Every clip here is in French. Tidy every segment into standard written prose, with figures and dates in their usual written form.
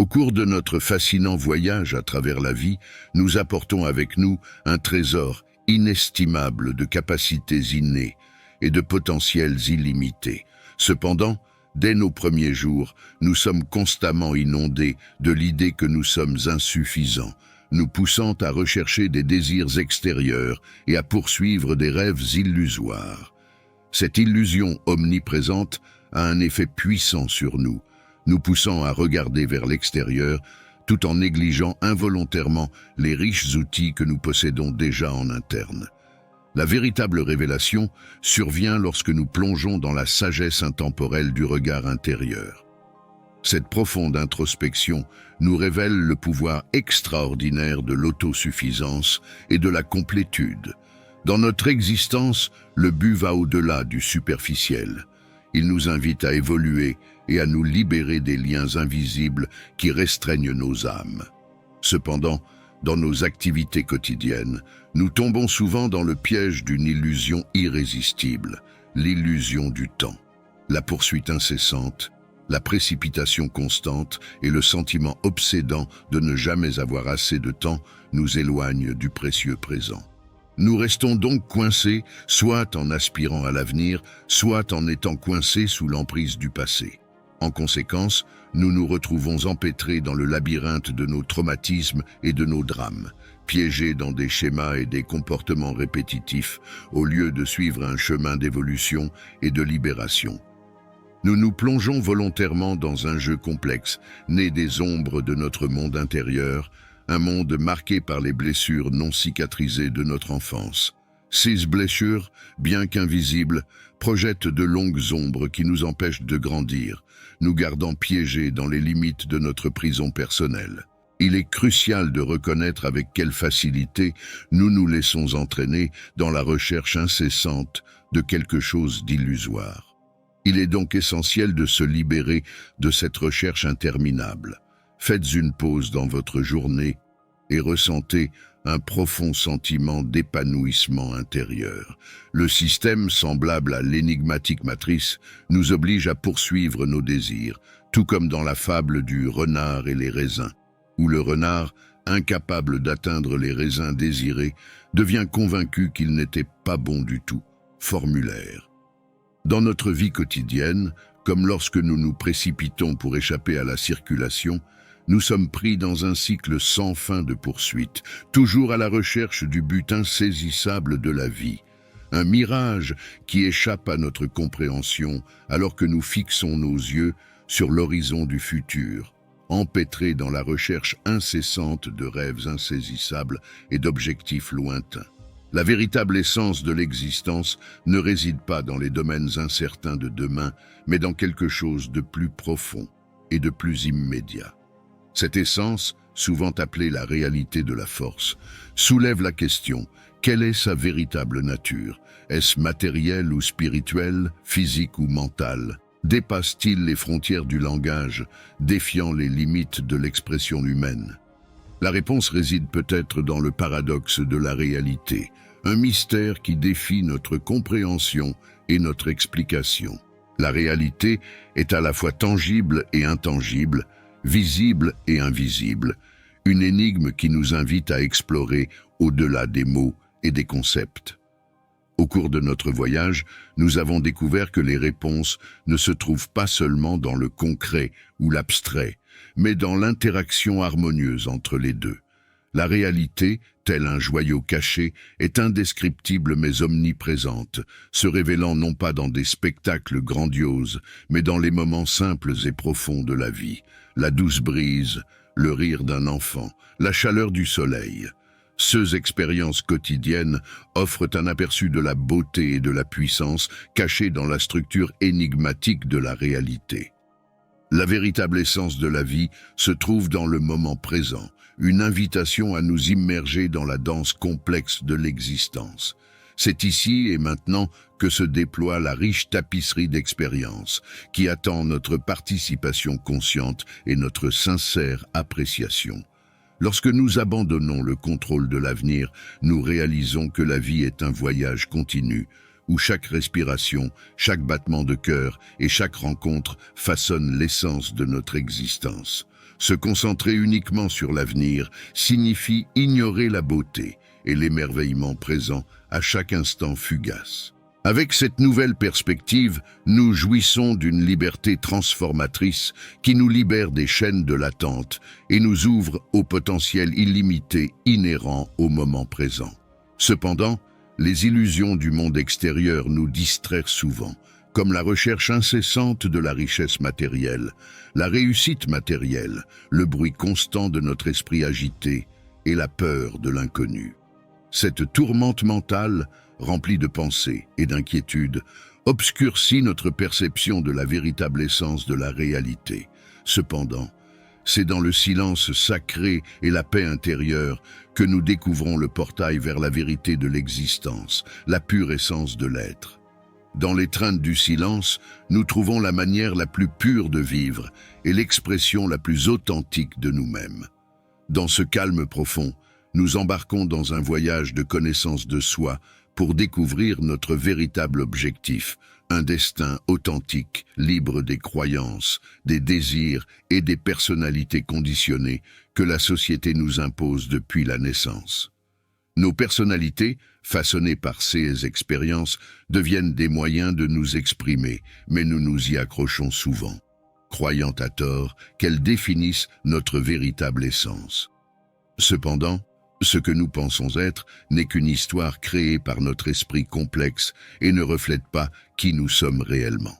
Au cours de notre fascinant voyage à travers la vie, nous apportons avec nous un trésor inestimable de capacités innées et de potentiels illimités. Cependant, dès nos premiers jours, nous sommes constamment inondés de l'idée que nous sommes insuffisants, nous poussant à rechercher des désirs extérieurs et à poursuivre des rêves illusoires. Cette illusion omniprésente a un effet puissant sur nous poussant à regarder vers l'extérieur, tout en négligeant involontairement les riches outils que nous possédons déjà en interne. La véritable révélation survient lorsque nous plongeons dans la sagesse intemporelle du regard intérieur. Cette profonde introspection nous révèle le pouvoir extraordinaire de l'autosuffisance et de la complétude. Dans notre existence, le but va au-delà du superficiel. Il nous invite à évoluer et à nous libérer des liens invisibles qui restreignent nos âmes. Cependant, dans nos activités quotidiennes, nous tombons souvent dans le piège d'une illusion irrésistible, l'illusion du temps. La poursuite incessante, la précipitation constante et le sentiment obsédant de ne jamais avoir assez de temps nous éloignent du précieux présent. Nous restons donc coincés, soit en aspirant à l'avenir, soit en étant coincés sous l'emprise du passé. En conséquence, nous nous retrouvons empêtrés dans le labyrinthe de nos traumatismes et de nos drames, piégés dans des schémas et des comportements répétitifs, au lieu de suivre un chemin d'évolution et de libération. Nous nous plongeons volontairement dans un jeu complexe, né des ombres de notre monde intérieur, un monde marqué par les blessures non cicatrisées de notre enfance. Ces blessures, bien qu'invisibles, projettent de longues ombres qui nous empêchent de grandir, nous gardant piégés dans les limites de notre prison personnelle. Il est crucial de reconnaître avec quelle facilité nous nous laissons entraîner dans la recherche incessante de quelque chose d'illusoire. Il est donc essentiel de se libérer de cette recherche interminable. Faites une pause dans votre journée et ressentez un profond sentiment d'épanouissement intérieur. Le système, semblable à l'énigmatique matrice, nous oblige à poursuivre nos désirs, tout comme dans la fable du renard et les raisins, où le renard, incapable d'atteindre les raisins désirés, devient convaincu qu'il n'était pas bon du tout. Formulaire. Dans notre vie quotidienne, comme lorsque nous nous précipitons pour échapper à la circulation, nous sommes pris dans un cycle sans fin de poursuite, toujours à la recherche du but insaisissable de la vie. Un mirage qui échappe à notre compréhension alors que nous fixons nos yeux sur l'horizon du futur, empêtrés dans la recherche incessante de rêves insaisissables et d'objectifs lointains. La véritable essence de l'existence ne réside pas dans les domaines incertains de demain, mais dans quelque chose de plus profond et de plus immédiat. Cette essence, souvent appelée la réalité de la force, soulève la question: quelle est sa véritable nature? Est-ce matériel ou spirituel, physique ou mental? Dépasse-t-il les frontières du langage, défiant les limites de l'expression humaine? La réponse réside peut-être dans le paradoxe de la réalité, un mystère qui défie notre compréhension et notre explication. La réalité est à la fois tangible et intangible, visible et invisible, une énigme qui nous invite à explorer au-delà des mots et des concepts. Au cours de notre voyage, nous avons découvert que les réponses ne se trouvent pas seulement dans le concret ou l'abstrait, mais dans l'interaction harmonieuse entre les deux. La réalité, tel un joyau caché, est indescriptible mais omniprésente, se révélant non pas dans des spectacles grandioses, mais dans les moments simples et profonds de la vie. La douce brise, le rire d'un enfant, la chaleur du soleil. Ces expériences quotidiennes offrent un aperçu de la beauté et de la puissance cachée dans la structure énigmatique de la réalité. La véritable essence de la vie se trouve dans le moment présent, une invitation à nous immerger dans la danse complexe de l'existence. C'est ici et maintenant que se déploie la riche tapisserie d'expériences qui attend notre participation consciente et notre sincère appréciation. Lorsque nous abandonnons le contrôle de l'avenir, nous réalisons que la vie est un voyage continu, où chaque respiration, chaque battement de cœur et chaque rencontre façonnent l'essence de notre existence. Se concentrer uniquement sur l'avenir signifie ignorer la beauté et l'émerveillement présent à chaque instant fugace. Avec cette nouvelle perspective, nous jouissons d'une liberté transformatrice qui nous libère des chaînes de l'attente et nous ouvre au potentiel illimité inhérent au moment présent. Cependant, les illusions du monde extérieur nous distraient souvent, comme la recherche incessante de la richesse matérielle, la réussite matérielle, le bruit constant de notre esprit agité et la peur de l'inconnu. Cette tourmente mentale, remplie de pensées et d'inquiétudes, obscurcit notre perception de la véritable essence de la réalité. Cependant, c'est dans le silence sacré et la paix intérieure que nous découvrons le portail vers la vérité de l'existence, la pure essence de l'être. Dans l'étreinte du silence, nous trouvons la manière la plus pure de vivre et l'expression la plus authentique de nous-mêmes. Dans ce calme profond, nous embarquons dans un voyage de connaissance de soi pour découvrir notre véritable objectif, un destin authentique, libre des croyances, des désirs et des personnalités conditionnées que la société nous impose depuis la naissance. Nos personnalités, façonnées par ces expériences, deviennent des moyens de nous exprimer, mais nous nous y accrochons souvent, croyant à tort qu'elles définissent notre véritable essence. Cependant, ce que nous pensons être n'est qu'une histoire créée par notre esprit complexe et ne reflète pas qui nous sommes réellement.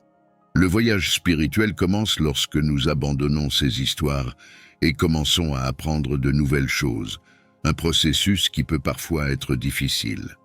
Le voyage spirituel commence lorsque nous abandonnons ces histoires et commençons à apprendre de nouvelles choses, un processus qui peut parfois être difficile.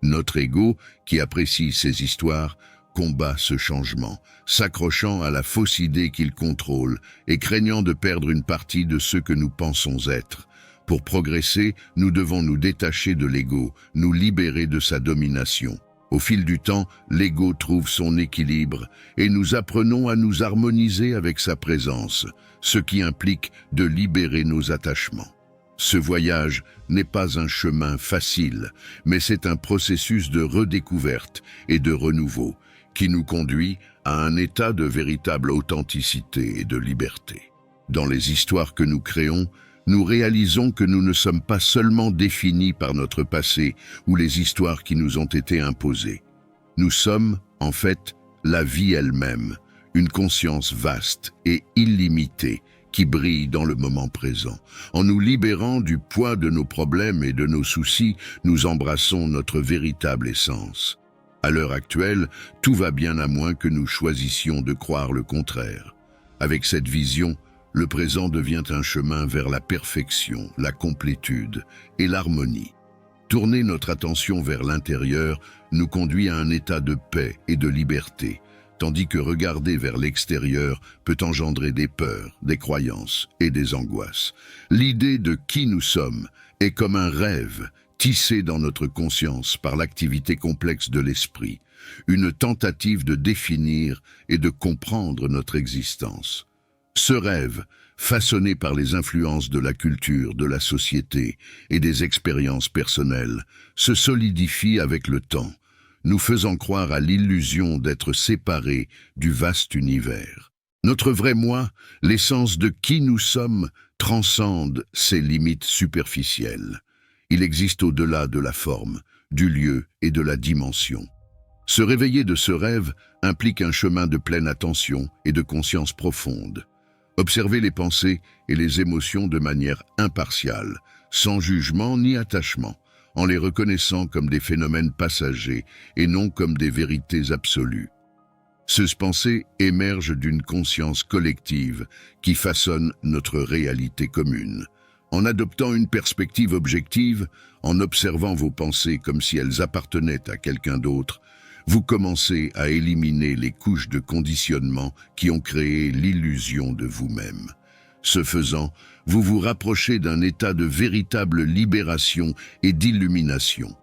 Notre ego, qui apprécie ces histoires, combat ce changement, s'accrochant à la fausse idée qu'il contrôle et craignant de perdre une partie de ce que nous pensons être. Pour progresser, nous devons nous détacher de l'ego, nous libérer de sa domination. Au fil du temps, l'ego trouve son équilibre et nous apprenons à nous harmoniser avec sa présence, ce qui implique de libérer nos attachements. Ce voyage n'est pas un chemin facile, mais c'est un processus de redécouverte et de renouveau qui nous conduit à un état de véritable authenticité et de liberté. Dans les histoires que nous créons, nous réalisons que nous ne sommes pas seulement définis par notre passé ou les histoires qui nous ont été imposées. Nous sommes, en fait, la vie elle-même, une conscience vaste et illimitée qui brille dans le moment présent. En nous libérant du poids de nos problèmes et de nos soucis, nous embrassons notre véritable essence. À l'heure actuelle, tout va bien à moins que nous choisissions de croire le contraire. Avec cette vision, le présent devient un chemin vers la perfection, la complétude et l'harmonie. Tourner notre attention vers l'intérieur nous conduit à un état de paix et de liberté, tandis que regarder vers l'extérieur peut engendrer des peurs, des croyances et des angoisses. L'idée de qui nous sommes est comme un rêve tissé dans notre conscience par l'activité complexe de l'esprit, une tentative de définir et de comprendre notre existence. Ce rêve, façonné par les influences de la culture, de la société et des expériences personnelles, se solidifie avec le temps, nous faisant croire à l'illusion d'être séparés du vaste univers. Notre vrai moi, l'essence de qui nous sommes, transcende ces limites superficielles. Il existe au-delà de la forme, du lieu et de la dimension. Se réveiller de ce rêve implique un chemin de pleine attention et de conscience profonde. Observer les pensées et les émotions de manière impartiale, sans jugement ni attachement, en les reconnaissant comme des phénomènes passagers et non comme des vérités absolues. Ces pensées émergent d'une conscience collective qui façonne notre réalité commune. En adoptant une perspective objective, en observant vos pensées comme si elles appartenaient à quelqu'un d'autre, vous commencez à éliminer les couches de conditionnement qui ont créé l'illusion de vous-même. Ce faisant, vous vous rapprochez d'un état de véritable libération et d'illumination,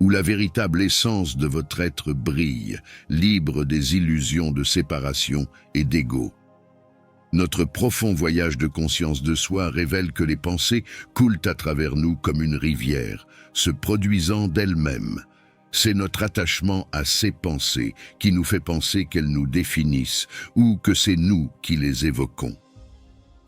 où la véritable essence de votre être brille, libre des illusions de séparation et d'ego. Notre profond voyage de conscience de soi révèle que les pensées coulent à travers nous comme une rivière, se produisant d'elles-mêmes. C'est notre attachement à ces pensées qui nous fait penser qu'elles nous définissent ou que c'est nous qui les évoquons.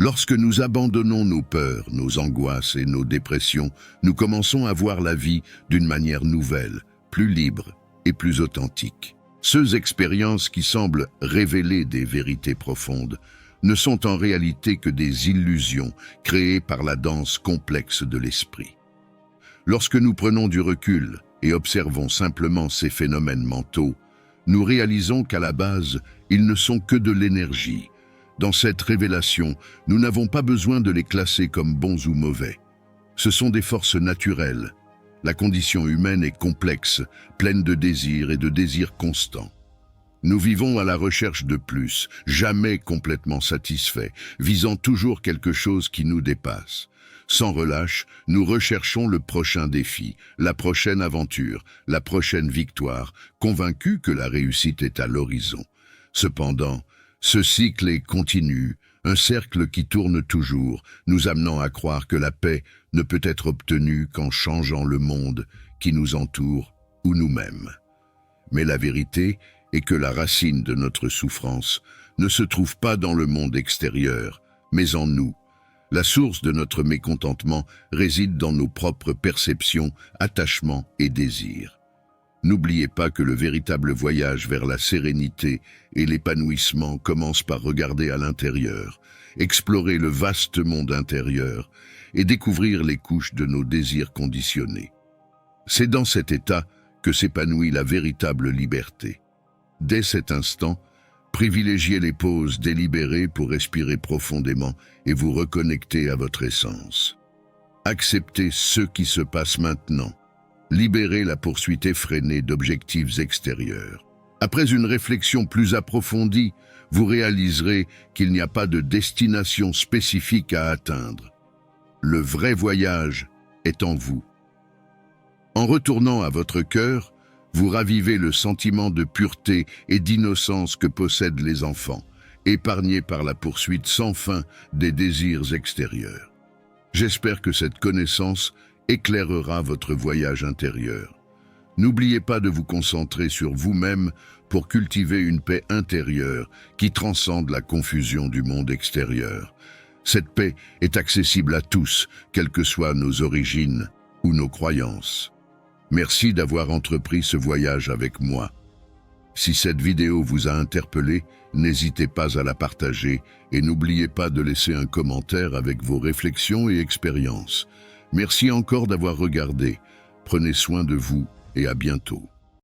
Lorsque nous abandonnons nos peurs, nos angoisses et nos dépressions, nous commençons à voir la vie d'une manière nouvelle, plus libre et plus authentique. Ces expériences qui semblent révéler des vérités profondes ne sont en réalité que des illusions créées par la danse complexe de l'esprit. Lorsque nous prenons du recul et observons simplement ces phénomènes mentaux, nous réalisons qu'à la base, ils ne sont que de l'énergie. Dans cette révélation, nous n'avons pas besoin de les classer comme bons ou mauvais. Ce sont des forces naturelles. La condition humaine est complexe, pleine de désirs et de désirs constants. Nous vivons à la recherche de plus, jamais complètement satisfaits, visant toujours quelque chose qui nous dépasse. Sans relâche, nous recherchons le prochain défi, la prochaine aventure, la prochaine victoire, convaincus que la réussite est à l'horizon. Cependant, ce cycle est continu, un cercle qui tourne toujours, nous amenant à croire que la paix ne peut être obtenue qu'en changeant le monde qui nous entoure ou nous-mêmes. Mais la vérité est que la racine de notre souffrance ne se trouve pas dans le monde extérieur, mais en nous. La source de notre mécontentement réside dans nos propres perceptions, attachements et désirs. N'oubliez pas que le véritable voyage vers la sérénité et l'épanouissement commence par regarder à l'intérieur, explorer le vaste monde intérieur et découvrir les couches de nos désirs conditionnés. C'est dans cet état que s'épanouit la véritable liberté. Dès cet instant, privilégiez les pauses délibérées pour respirer profondément et vous reconnecter à votre essence. Acceptez ce qui se passe maintenant. Libérez la poursuite effrénée d'objectifs extérieurs. Après une réflexion plus approfondie, vous réaliserez qu'il n'y a pas de destination spécifique à atteindre. Le vrai voyage est en vous. En retournant à votre cœur, vous ravivez le sentiment de pureté et d'innocence que possèdent les enfants, épargnés par la poursuite sans fin des désirs extérieurs. J'espère que cette connaissance éclairera votre voyage intérieur. N'oubliez pas de vous concentrer sur vous-même pour cultiver une paix intérieure qui transcende la confusion du monde extérieur. Cette paix est accessible à tous, quelles que soient nos origines ou nos croyances. Merci d'avoir entrepris ce voyage avec moi. Si cette vidéo vous a interpellé, n'hésitez pas à la partager et n'oubliez pas de laisser un commentaire avec vos réflexions et expériences. Merci encore d'avoir regardé. Prenez soin de vous et à bientôt.